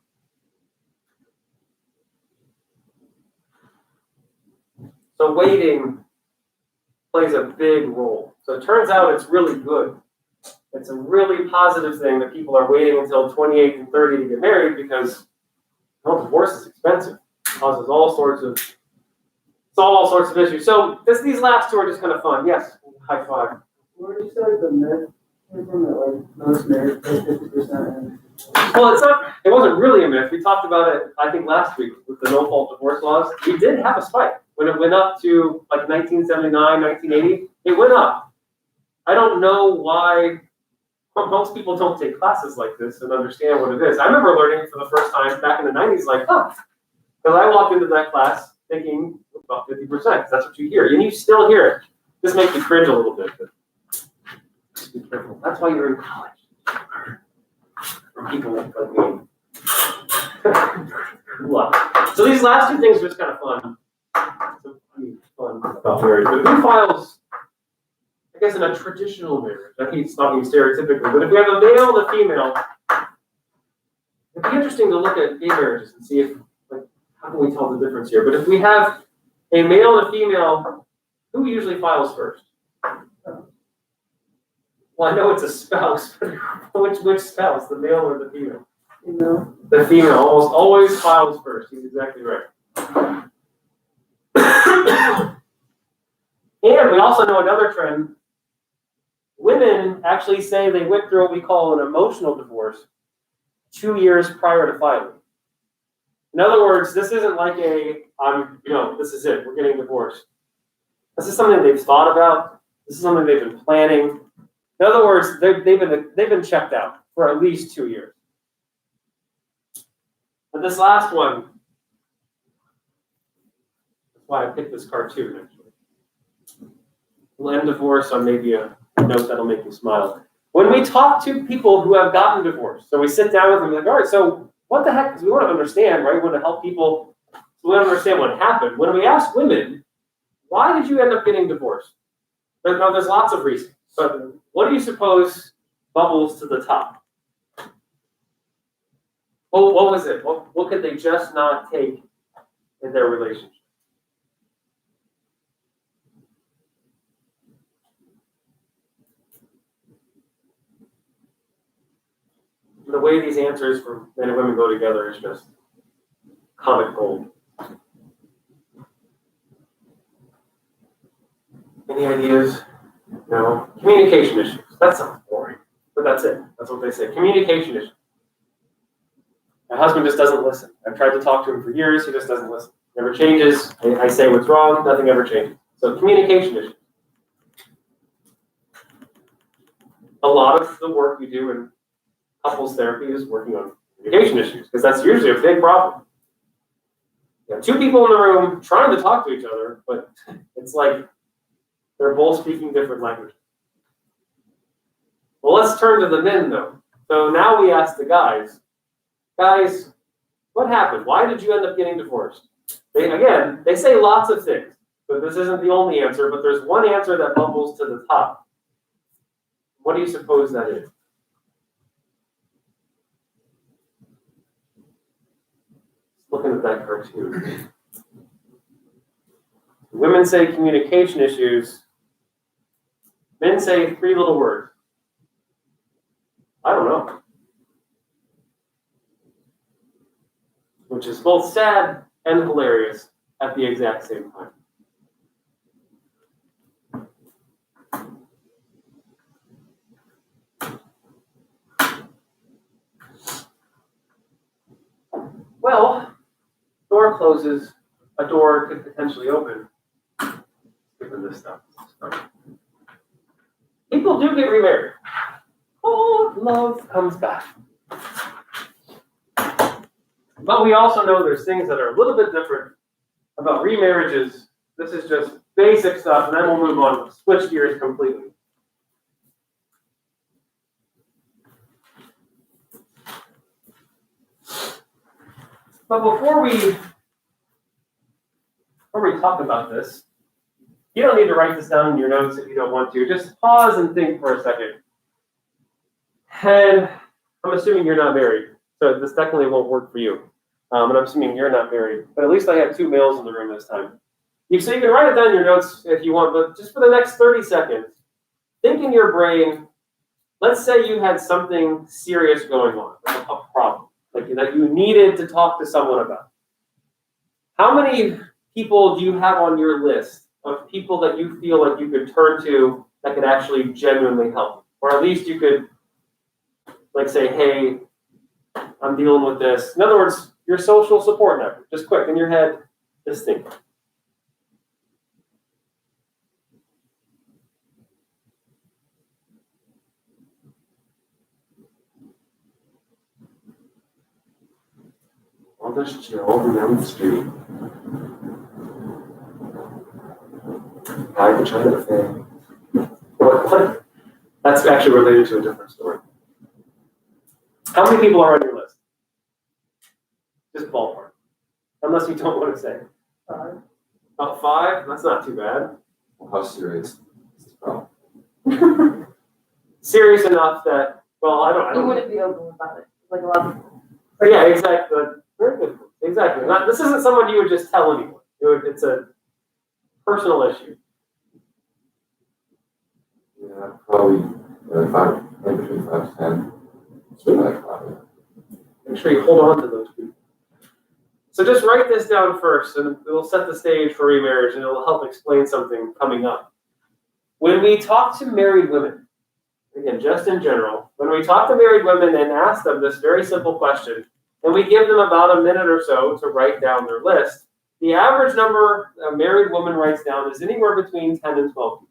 So waiting plays a big role. So it turns out it's really good. It's a really positive thing that people are waiting until 28 and 30 to get married because, well, divorce is expensive. causes all sorts of issues. So these last two are just kind of fun. Yes, high five. Where did you say the myth came from that like most married pay 50% and Well, it wasn't really a myth. We talked about it, I think, last week with the no-fault divorce laws. We did have a spike. When it went up to like 1979, 1980, it went up. I don't know why most people don't take classes like this and understand what it is. I remember learning for the first time back in the 90s, like, because I walked into that class thinking about 50%, because that's what you hear. And you still hear it. This makes me cringe a little bit, but just be careful. That's why you're in college. For people like me. So these last two things are just kind of fun. Fun about marriage. But who files, I guess, in a traditional marriage? I keep talking stereotypically, but if we have a male and a female, it'd be interesting to look at gay marriages and see if, like, how can we tell the difference here? But if we have a male and a female, who usually files first? Well, I know it's a spouse, but which spouse, the male or the female? female? The female almost always files first. He's exactly right. And we also know another trend. Women actually say they went through what we call an emotional divorce 2 years prior to filing. In other words, this isn't like this is it, we're getting divorced. This is something they've thought about. This is something they've been planning. In other words, they've been checked out for at least 2 years. But this last one, that's why I picked this cartoon, actually. We'll end divorce on maybe a note that'll make you smile. When we talk to people who have gotten divorced, so we sit down with them and we're like, all right, so what the heck? Because we want to understand, right? We want to help people. So we want to understand what happened. When we ask women, why did you end up getting divorced? There's lots of reasons. But what do you suppose bubbles to the top? Well, what was it? What could they just not take in their relationship? The way these answers for men and women go together is just comic gold. Any ideas? No. Communication issues. That sounds boring, but that's it. That's what they say. Communication issues. My husband just doesn't listen. I've tried to talk to him for years. He just doesn't listen. Never changes. I say what's wrong. Nothing ever changes. So communication issues. A lot of the work we do in couples therapy is working on communication issues, because that's usually a big problem. You have two people in the room trying to talk to each other, but it's like they're both speaking different languages. Well, let's turn to the men, though. So now we ask the guys, what happened? Why did you end up getting divorced? They say lots of things, but this isn't the only answer, but there's one answer that bubbles to the top. What do you suppose that is? Looking at that cartoon. Women say communication issues. Men say three little words. I don't know. Which is both sad and hilarious at the exact same time. Well, door closes, a door could potentially open. Given this stuff. People do get remarried. Old love comes back. But we also know there's things that are a little bit different about remarriages. This is just basic stuff, and then we'll move on. Switch gears completely. But before we talk about this, you don't need to write this down in your notes if you don't want to. Just pause and think for a second. And I'm assuming you're not married, so this definitely won't work for you. And I'm assuming you're not married, but at least I have two males in the room this time. So you can write it down in your notes if you want, but just for the next 30 seconds, think in your brain, let's say you had something serious going on, like a problem, like that you needed to talk to someone about. How many people do you have on your list of people that you feel like you could turn to that could actually genuinely help? Or at least you could like say, hey, I'm dealing with this. In other words, your social support network. Just quick in your head, just think. I'll just chill down the street. Hide the China thing. What? That's actually related to a different story. How many people are on your list? Just ballpark. Unless you don't want to say. 5. About 5? That's not too bad. How serious is this problem? Serious enough that, well, I You don't. wouldn't be open about it, like a lot of people. But yeah, exactly. Very good. Exactly. This isn't someone you would just tell anyone. It's a personal issue. Yeah, probably between 5 to 10. It's really like probably. Make sure you hold on to those people. So just write this down first, and we'll set the stage for remarriage, and it'll help explain something coming up. When we talk to married women, again, just in general, when we talk to married women and ask them this very simple question, and we give them about a minute or so to write down their list, the average number a married woman writes down is anywhere between 10 and 12 people.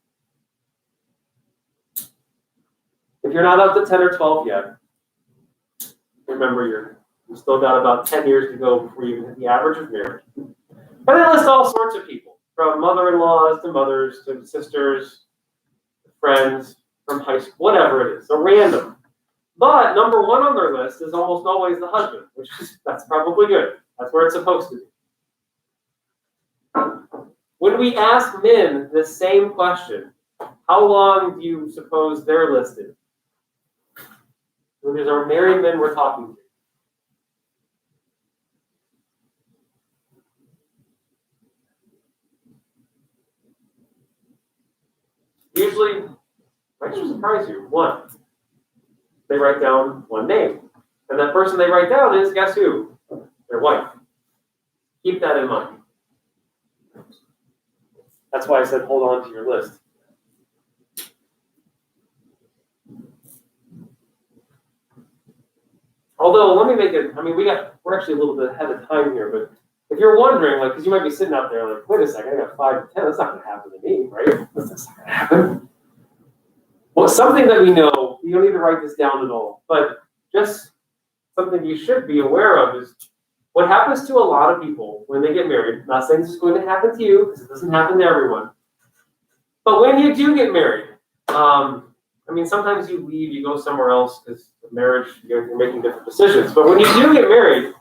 If you're not up to 10 or 12 yet, remember you've still got about 10 years to go before you hit the average of marriage. But they list all sorts of people, from mother-in-laws to mothers to sisters, friends, from high school, whatever it is, so random. But number 1 on their list is almost always the husband, that's probably good. That's where it's supposed to be. When we ask men the same question, how long do you suppose they're listed? These are married men we're talking to. Usually, might just surprise you. 1. They write down 1 name. And that person they write down is, guess who? Their wife. Keep that in mind. That's why I said hold on to your list. Although, let me make it, we're actually a little bit ahead of time here, but if you're wondering, because you might be sitting out there like, wait a second, I got 5 to 10, that's not going to happen to me, right? That's not going to happen. Well, something that we know, you don't need to write this down at all, but just something you should be aware of is what happens to a lot of people when they get married. Not saying this is going to happen to you, because it doesn't happen to everyone. But when you do get married, sometimes you leave, you go somewhere else because marriage, you're making different decisions. But when you do get married,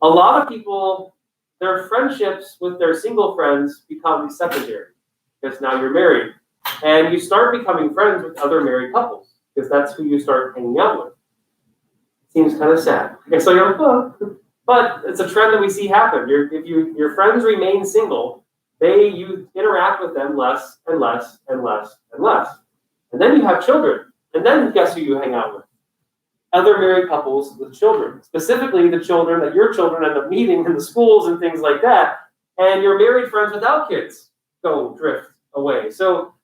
a lot of people, their friendships with their single friends become secondary because now you're married. And you start becoming friends with other married couples because that's who you start hanging out with. Seems kind of sad. And so you're like, oh. But it's a trend that we see happen. If your friends remain single, you interact with them less and less and less and less. And then you have children. And then guess who you hang out with? Other married couples with children. Specifically the children that your children end up meeting in the schools and things like that. And your married friends without kids drift away. So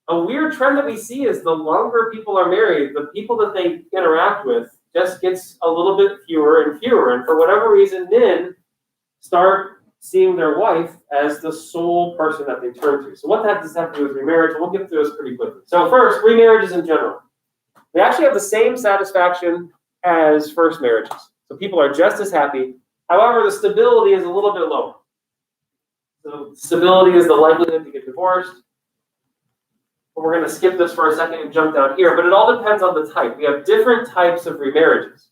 a weird trend that we see is the longer people are married, the people that they interact with just gets a little bit fewer and fewer. And for whatever reason, men start seeing their wife as the sole person that they turn to. So what that does have to do with remarriage, and we'll get through this pretty quickly. So first, remarriages in general. They actually have the same satisfaction as first marriages. So people are just as happy. However, the stability is a little bit lower. So stability is the likelihood to get divorced. But we're going to skip this for a second and jump down here. But it all depends on the type. We have different types of remarriages.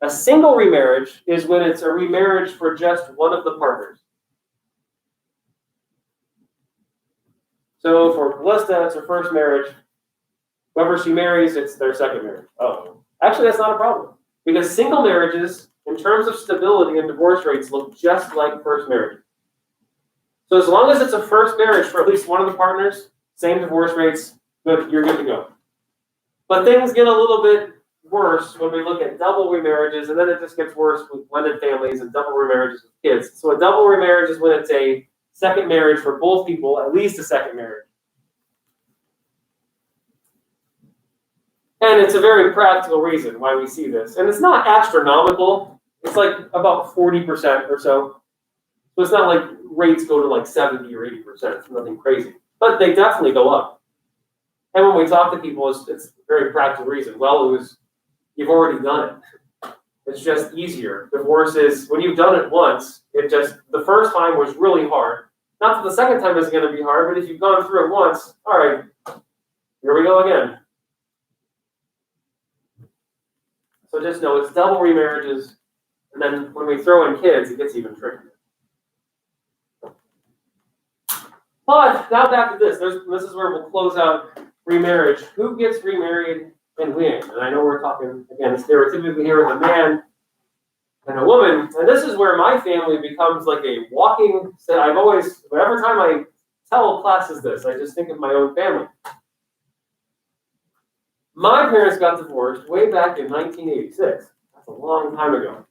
A single remarriage is when it's a remarriage for just one of the partners. So for Callista, it's her first marriage. Whoever she marries, it's their second marriage. Oh, actually, that's not a problem. Because single marriages, in terms of stability and divorce rates, look just like first marriage. So as long as it's a first marriage for at least one of the partners, same divorce rates, good, you're good to go. But things get a little bit worse when we look at double remarriages, and then it just gets worse with blended families and double remarriages with kids. So a double remarriage is when it's a second marriage for both people, at least a second marriage. And it's a very practical reason why we see this. And it's not astronomical. It's like about 40% or so. So it's not like rates go to like 70 or 80%. It's nothing crazy. But they definitely go up. And when we talk to people, it's a very practical reason. Well, you've already done it. It's just easier. Divorce is, when you've done it once, the first time was really hard. Not that the second time is going to be hard, but if you've gone through it once, all right, here we go again. So just know it's double remarriages, and then when we throw in kids, it gets even trickier. But now back to this. This is where we'll close out remarriage. Who gets remarried and when? And I know we're talking, again, stereotypically here with a man and a woman. And this is where my family becomes like a walking, every time I tell classes this, I just think of my own family. My parents got divorced way back in 1986. That's a long time ago.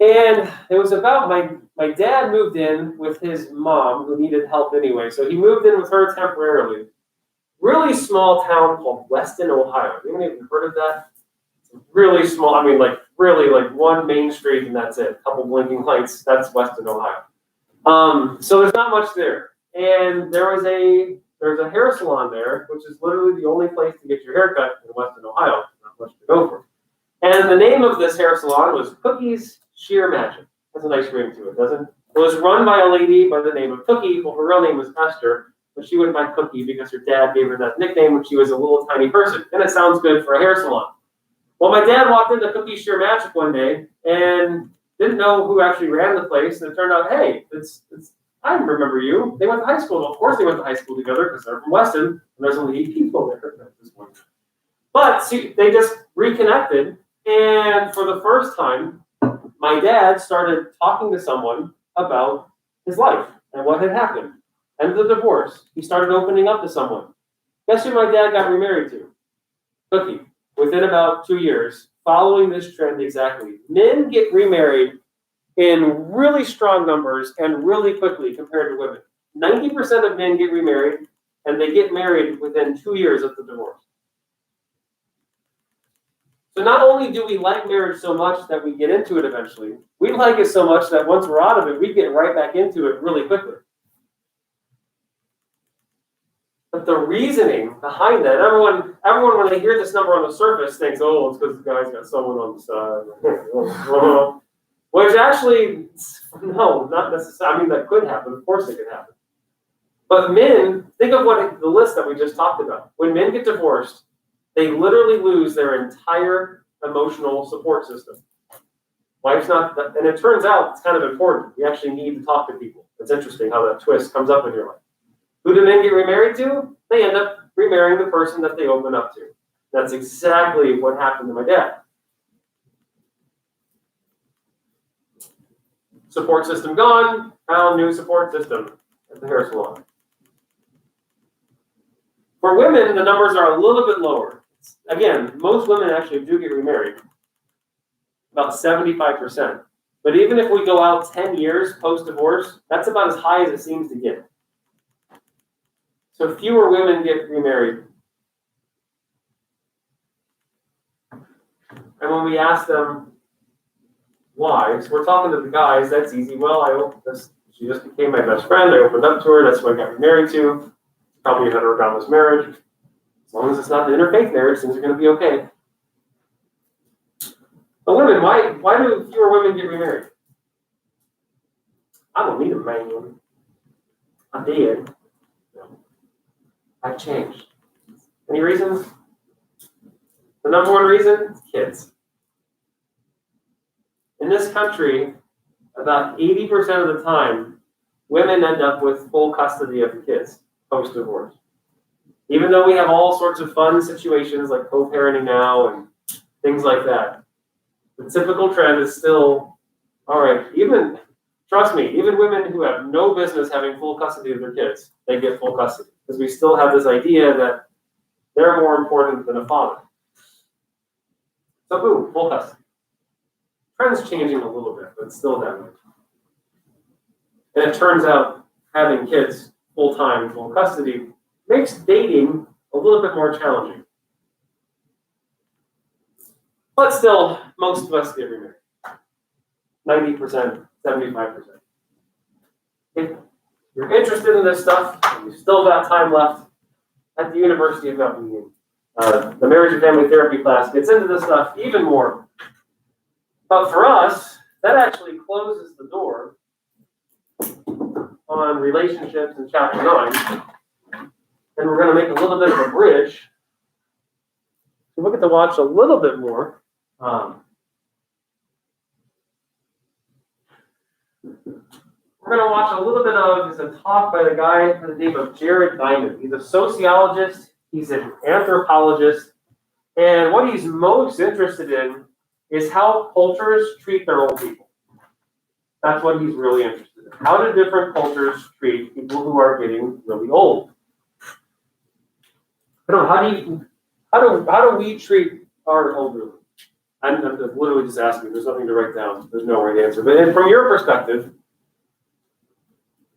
And it was about my dad moved in with his mom, who needed help anyway. So he moved in with her temporarily. Really small town called Weston, Ohio. Anyone even heard of that? It's really small. I mean, really one main street and that's it. A couple blinking lights. That's Weston, Ohio. So there's not much there. And there's a hair salon there, which is literally the only place to get your hair cut in Weston, Ohio. Not much to go for. And the name of this hair salon was Cookie's Sheer Magic. Has a nice ring to it, doesn't it? It was run by a lady by the name of Cookie. Well, her real name was Esther, but she went by Cookie because her dad gave her that nickname when she was a little tiny person. And it sounds good for a hair salon. Well, my dad walked into Cookie's Sheer Magic one day and didn't know who actually ran the place. And it turned out, hey, I remember you. They went to high school. Well, of course they went to high school together because they're from Weston, and there's only 8 people there at this point. But see, they just reconnected, and for the first time, my dad started talking to someone about his life and what had happened and the divorce. He started opening up to someone. Guess who my dad got remarried to? Cookie. Within about 2 years, following this trend exactly. Men get remarried in really strong numbers and really quickly compared to women. 90% of men get remarried, and they get married within 2 years of the divorce. So not only do we like marriage so much that we get into it eventually, we like it so much that once we're out of it, we get right back into it really quickly. But the reasoning behind that, everyone when they hear this number on the surface thinks, oh, it's because the guy's got someone on the side. Which actually, no, not necessarily. I mean, that could happen. Of course it could happen. But men, think of the list that we just talked about. When men get divorced, they literally lose their entire emotional support system. Wife's not, and it turns out it's kind of important. You actually need to talk to people. It's interesting how that twist comes up in your life. Who do men get remarried to? They end up remarrying the person that they open up to. That's exactly what happened to my dad. Support system gone, found new support system at the hair salon. For women, the numbers are a little bit lower. Again, most women actually do get remarried, about 75%. But even if we go out 10 years post-divorce, that's about as high as it seems to get. So fewer women get remarried. And when we ask them why, so we're talking to the guys, that's easy. Well, she just became my best friend. I opened up to her. That's who I got remarried to. Probably a heterogamous marriage. As long as it's not an interfaith marriage, things are going to be okay. But women, why do fewer women get remarried? I don't need a man. I did. I've changed. Any reasons? The number one reason? Kids. In this country, about 80% of the time, women end up with full custody of the kids post-divorce. Even though we have all sorts of fun situations like co-parenting now and things like that, the typical trend is still, all right, trust me, even women who have no business having full custody of their kids, they get full custody. Because we still have this idea that they're more important than a father. So boom, full custody. Trend's changing a little bit, but it's still that way. And it turns out having kids full-time, full custody makes dating a little bit more challenging. But still, most of us get remarried. 90%, 75%. If you're interested in this stuff, and you've still got time left, at the University of Mountain View, the marriage and family therapy class gets into this stuff even more. But for us, that actually closes the door on relationships in chapter 9. And we're going to make a little bit of a bridge. So we'll get to watch a little bit more. We're going to watch a little bit of is a talk by the guy by the name of Jared Diamond. He's a sociologist, he's an anthropologist, and what he's most interested in is how cultures treat their old people. That's what he's really interested in. How do different cultures treat people who are getting really old? How do we treat our elderly? I'm literally just asking. There's nothing to write down. There's no right answer. But from your perspective,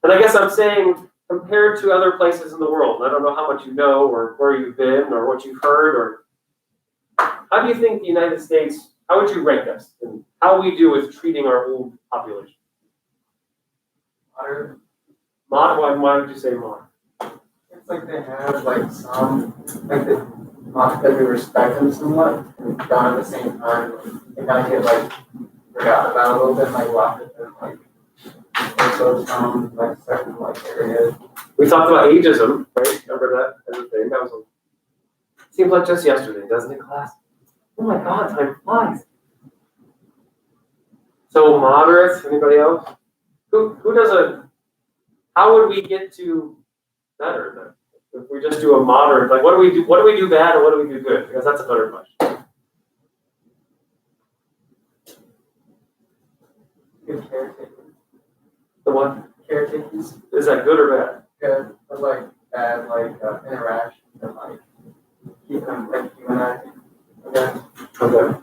and I guess I'm saying compared to other places in the world, I don't know how much you know or where you've been or what you've heard, or how do you think the United States, how would you rank us and how we do with treating our old population? Modern. Why would you say modern? It's like they have like some, like the, not that we respect them somewhat, and done at the same time, they kind of get like forgot about a little bit, like locked it in like also some like certain like areas. We talked about ageism, right? Remember that as a thing? That was seems like just yesterday, doesn't it, class? Oh my God, time flies. So moderate. Anybody else? Who does a? How would we get to better then? If we just do a moderate, like what do we do? What do we do bad, or what do we do good? Because that's a better question. Good caretaking. The what? Caretaking. Is that good or bad? Good, but like bad like interactions and like keep them like humanizing. Okay. Okay.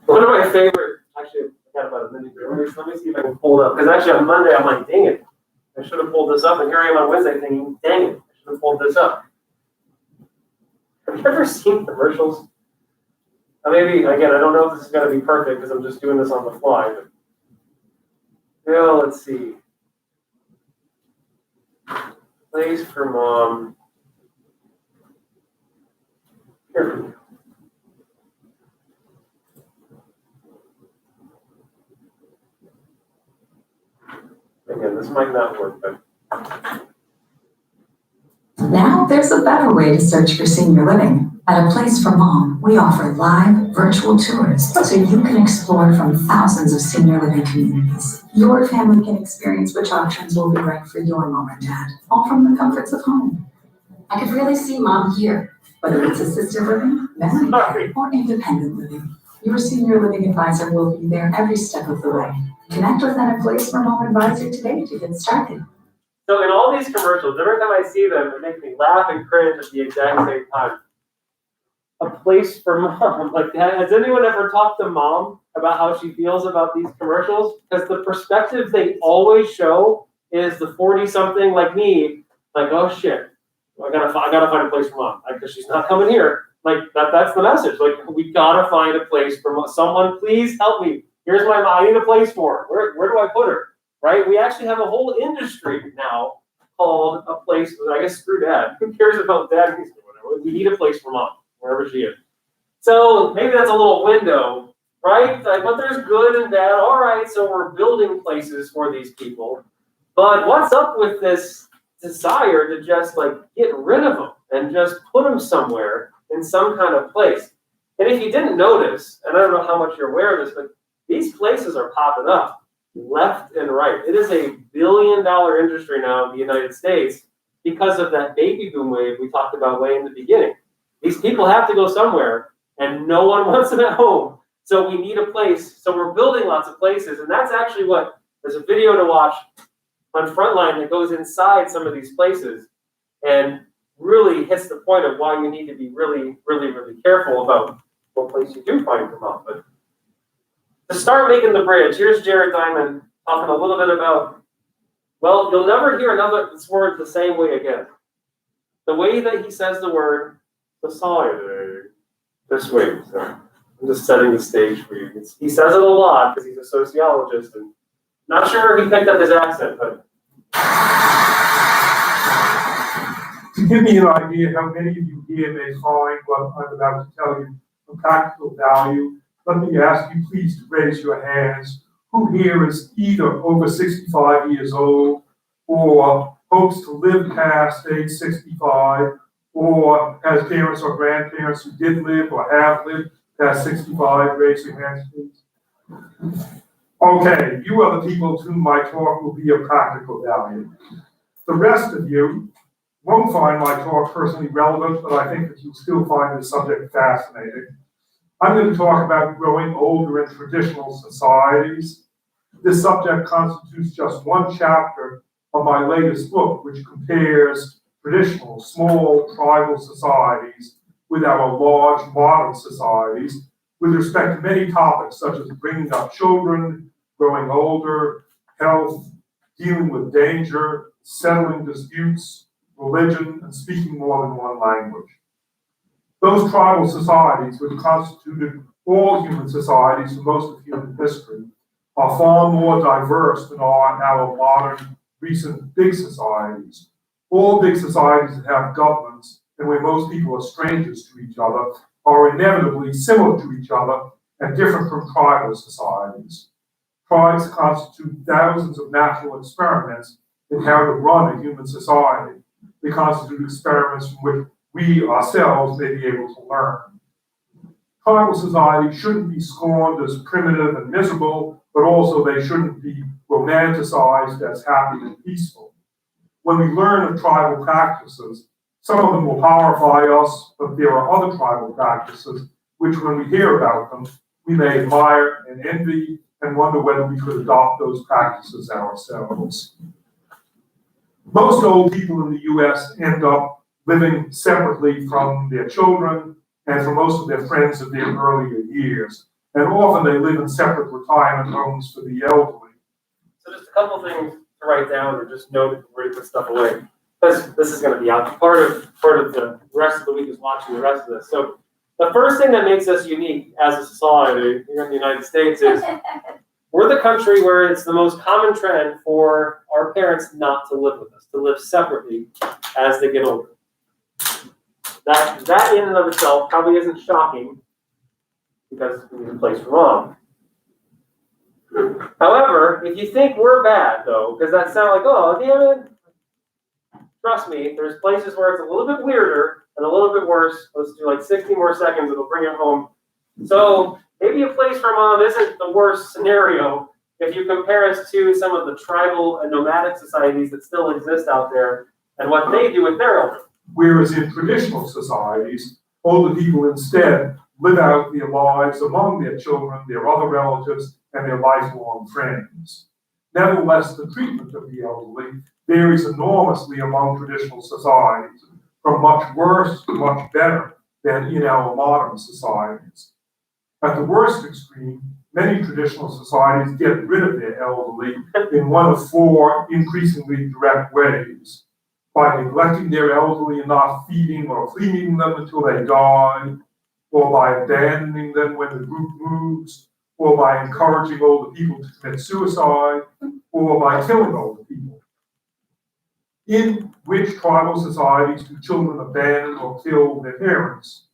One of my favorite, actually, I got about a minute here. Let me see if I can pull it up. Because actually on Monday, I'm like, dang it. I should have pulled this up. And here I am on Wednesday thinking, dang it, I should have pulled this up. Have you ever seen commercials? Maybe, again, I don't know if this is going to be perfect because I'm just doing this on the fly. But, yeah, let's see. Place for mom. Here we go. Again, this might not work, but Now there's a better way to search for senior living. At A Place for Mom, we offer live virtual tours so you can explore from thousands of senior living communities. Your family can experience which options will be right for your mom or dad, all from the comforts of home. I could really see mom here, whether it's assisted living, memory care, or independent living. Your senior living advisor will be there every step of the way. Connect with an A Place for Mom advisor today to get started. so in all these commercials, every time I see them, it makes me laugh and cringe at the exact same time. A Place for Mom. Like, has anyone ever talked to mom about how she feels about these commercials? Because the perspective they always show is the 40-something like me, like, oh shit, I gotta find a place for mom because she's not coming here. Like that's the message. Like we gotta find a place for mom. Someone, please help me. Here's my mom. I need a place for her. Where do I put her? Right? We actually have a whole industry now called A Place. I guess screw dad. Who cares about dad? We need a place for mom wherever she is. So maybe that's a little window, right? Like, but there's good and bad. All right, so we're building places for these people. But what's up with this desire to just like get rid of them and just put them somewhere in some kind of place? And if you didn't notice, and I don't know how much you're aware of this, but these places are popping up left and right. It is a $1 billion industry now in the United States because of that baby boom wave we talked about way in the beginning. These people have to go somewhere, and no one wants them at home. So we need a place. So we're building lots of places, and that's actually what, there's a video to watch on Frontline that goes inside some of these places. And really hits the point of why you need to be really, really, really careful about what place you do find your mom. But to start making the bridge, here's Jared Diamond talking a little bit about, well, you'll never hear this word the same way again. The way that he says the word society, this way. So I'm just setting the stage for you. He says it a lot because he's a sociologist, and not sure if he picked up his accent, but. To give me an idea how many of you here may find what I'm about to tell you of practical value, let me ask you please to raise your hands. Who here is either over 65 years old or hopes to live past age 65 or has parents or grandparents who did live or have lived past 65? Raise your hands, please. Okay, you are the people to whom my talk will be of practical value. The rest of you won't find my talk personally relevant, but I think that you'll still find the subject fascinating. I'm going to talk about growing older in traditional societies. This subject constitutes just one chapter of my latest book, which compares traditional, small, tribal societies with our large, modern societies with respect to many topics such as bringing up children, growing older, health, dealing with danger, settling disputes, religion, and speaking more than one language. Those tribal societies, which constituted all human societies for most of human history, are far more diverse than are our modern, recent big societies. All big societies that have governments and where most people are strangers to each other are inevitably similar to each other and different from tribal societies. Tribes constitute thousands of natural experiments in how to run a human society. They constitute experiments from which we ourselves may be able to learn. Tribal society shouldn't be scorned as primitive and miserable, but also they shouldn't be romanticized as happy and peaceful. When we learn of tribal practices, some of them will horrify us, but there are other tribal practices which, when we hear about them, we may admire and envy and wonder whether we could adopt those practices ourselves. Most old people in the US end up living separately from their children and from most of their friends of their earlier years. And often they live in separate retirement homes for the elderly. So just a couple things to write down or just note where to put stuff away. Because this is going to be out. Part of the rest of the week is watching the rest of this. So the first thing that makes us unique as a society here in the United States is we're the country where it's the most common trend for our parents not to live with us, to live separately as they get older. That in and of itself probably isn't shocking because we need a place for mom. However, if you think we're bad though, because that sounds like, oh, damn it, trust me, there's places where it's a little bit weirder and a little bit worse. Let's do like 60 more seconds, it'll bring it home. So maybe a place for mom isn't the worst scenario if you compare us to some of the tribal and nomadic societies that still exist out there and what they do with their elderly. Whereas in traditional societies, older people instead live out their lives among their children, their other relatives, and their lifelong friends. Nevertheless, the treatment of the elderly varies enormously among traditional societies, from much worse to much better than in our modern societies. At the worst extreme, many traditional societies get rid of their elderly in one of four increasingly direct ways: by neglecting their elderly and not feeding or cleaning them until they die, or by abandoning them when the group moves, or by encouraging older people to commit suicide, or by killing older people. In which tribal societies do children abandon or kill their parents?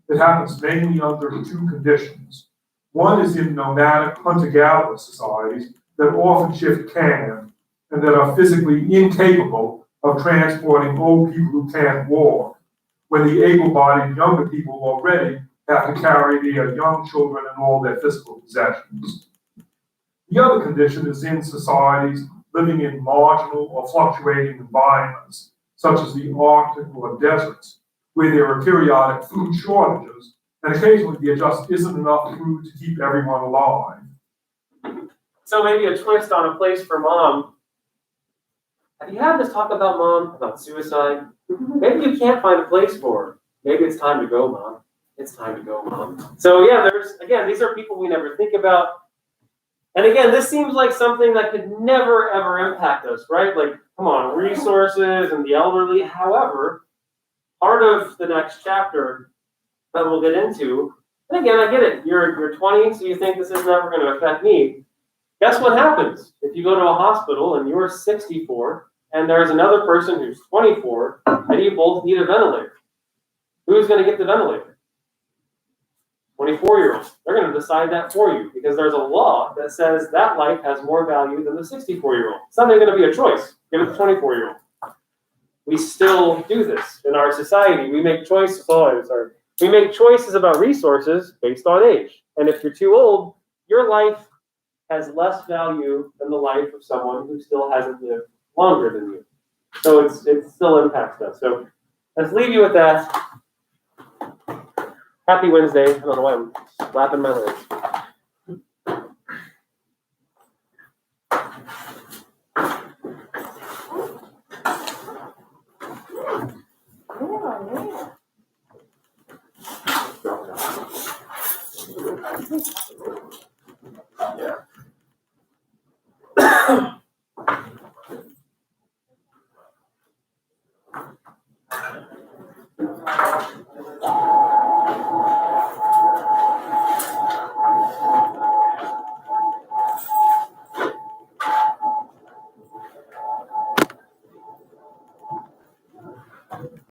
It happens mainly under two conditions. One is in nomadic hunter-gatherer societies that often shift camp and that are physically incapable of transporting old people who can't walk, when the able-bodied younger people already have to carry their young children and all their physical possessions. The other condition is in societies living in marginal or fluctuating environments, such as the Arctic or deserts, where there are periodic food shortages, and occasionally there just isn't enough food to keep everyone alive. So maybe a twist on a place for mom Have you had this talk about mom, about suicide? Maybe you can't find a place for her. Maybe it's time to go, mom. It's time to go, mom. So yeah, these are people we never think about. And again, this seems like something that could never, ever impact us, right? Like, come on, resources and the elderly. However, part of the next chapter that we'll get into, and again, I get it. You're 20, so you think this is never going to affect me. Guess what happens if you go to a hospital and you're 64 and there's another person who's 24 and you both need a ventilator? Who's going to get the ventilator? 24-year-olds. They're going to decide that for you because there's a law that says that life has more value than the 64-year-old. It's not even going to be a choice. Give it to the 24-year-old. We still do this in our society. We make choices. We make choices about resources based on age. And if you're too old, your life has less value than the life of someone who still hasn't lived longer than you. So it still impacts us. So let's leave you with that. Happy Wednesday. I don't know why I'm slapping my legs. Yeah, yeah.